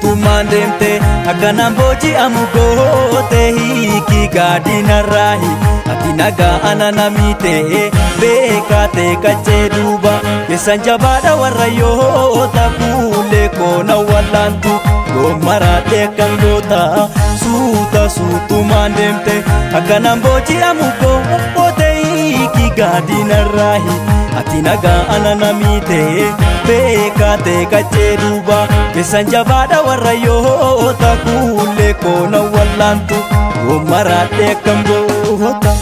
suutumaan deemte akkanaan booji'amu goote hiikii gaadinarraahi ati nagaa ana namiite beekaate qaccee duuba keessan jabaadha warra yoota fuullee koona wallaantu gommaraadhe akkan goota suutumaan deemte akkanaan booji'amu goote hiikii gaadinarraahi ati nagaa ana namiite beekaate qaccee duuba keessan jabaadha warra yoota fuullee koona wallaantu gommaraadhe akkan goota.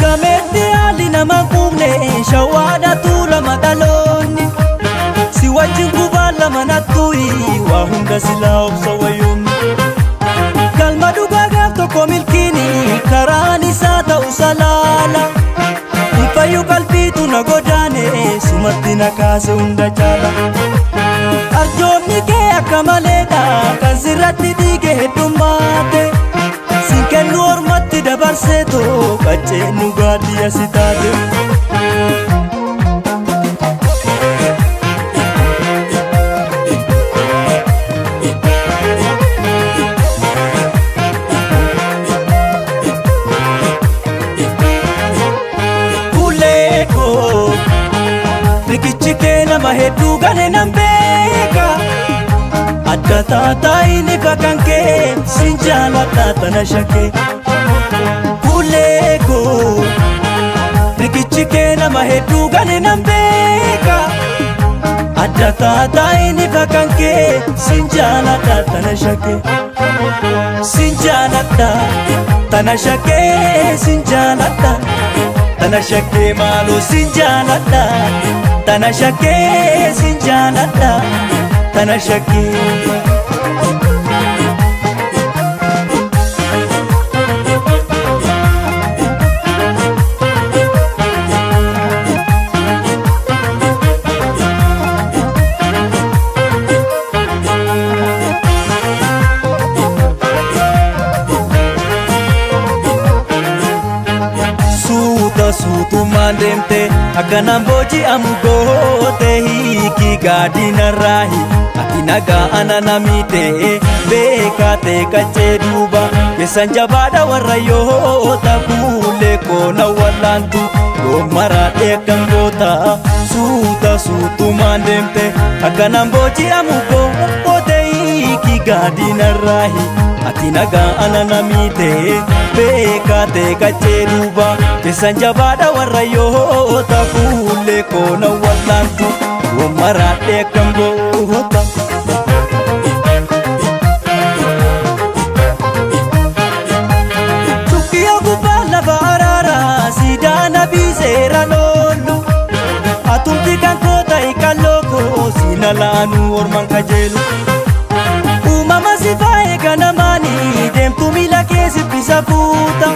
Gameetti haalli nama quufne shawaadha tuulama dhaloonni si wajjin gubaan lama nattuyi waa hunda silaa obsa wayyoomni galma dhugaa gaaf tokko milkiini karaan isaa ta'u salaala fayyu qalbiitu na godaane sumatti na kaase hunda caala arjoonni kee akka maleedha kan sirratti dhiige heddummaate sin kennu ormatti dabarseetoo qaccee nu gaaddiya si taate. Rikichikee nama hedduu gane nan beeka adda taataa inni bakkan kee sin jaaladha tana shakkee kuleekoo. Rikichikee nama hedduu gane nan beeka adda taataa inni bakkan kee sin jaaladha tana shakkee sin jaaladha tana shakkee sin jaaladha tana shakkee maaloo sin jaaladha. Tana shakkee sin jaaladha tana shakkee. Suutumaan deemte akkanaan booji'amu goote hiikii gaadinarraahi ati nagaa ana namiite beekaate qaccee duuba keessan jabaadha warra yoota fuullee koona wallaantu gommaraadhe akkan goota suutumaan deemte akkanaan booji'amu goote hiikii gaadinarraahi ati nagaa ana namiite beekaate qaccee duuba keessan jabaadha warra yoota fuullee koona wallaantu gommaraadhe akkan goota. Tukkiya gubbaa lafa araaraa siidaa nabii seeraan oollu atumti kan koota ikalloo koo siina laanuu orman kajeelu uumama si faayee ganamaanii deemtu miila kee sibbisa fuuta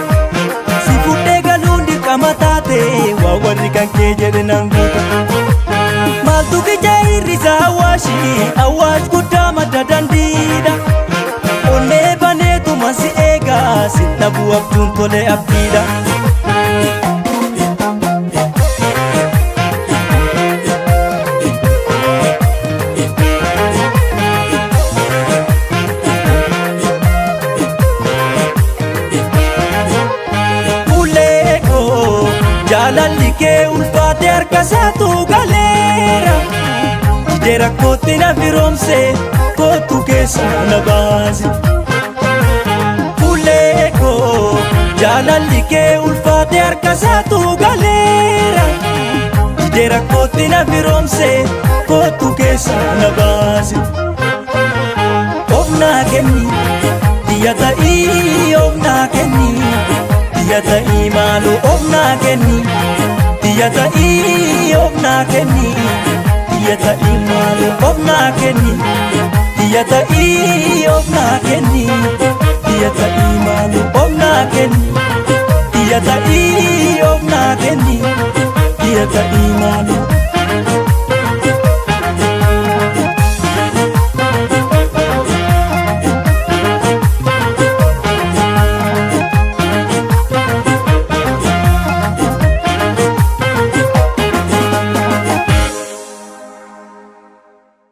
si fudhee galuun dirqama taate waa warri kan kee jedhe nan guuta maaltu kija hir'isa awwaash guddaa madda dandiidha onnee baneetuma si eegaa si dhabuu abjuun tole abdiidha. Jaalalli kee ulfaate harka isaatu galeera jidee rakkootti na firoomse kootu keessa na baase. Fuuleekoo jaalalli kee ulfaate harka isaatu galeera jidee rakkootti na firoomse kootu keessa na baase. Of naa kenni biyya ta'ii of naa kenni. Biyya ta'ii maaloo of naa kenni biyya ta'ii of naa kenni biyya ta'ii maaloo of naa kenni biyya ta'ii of naa kenni biyya ta'ii maaloo of naa kenni biyya ta'ii of naa kenni biyya ta'ii maaloo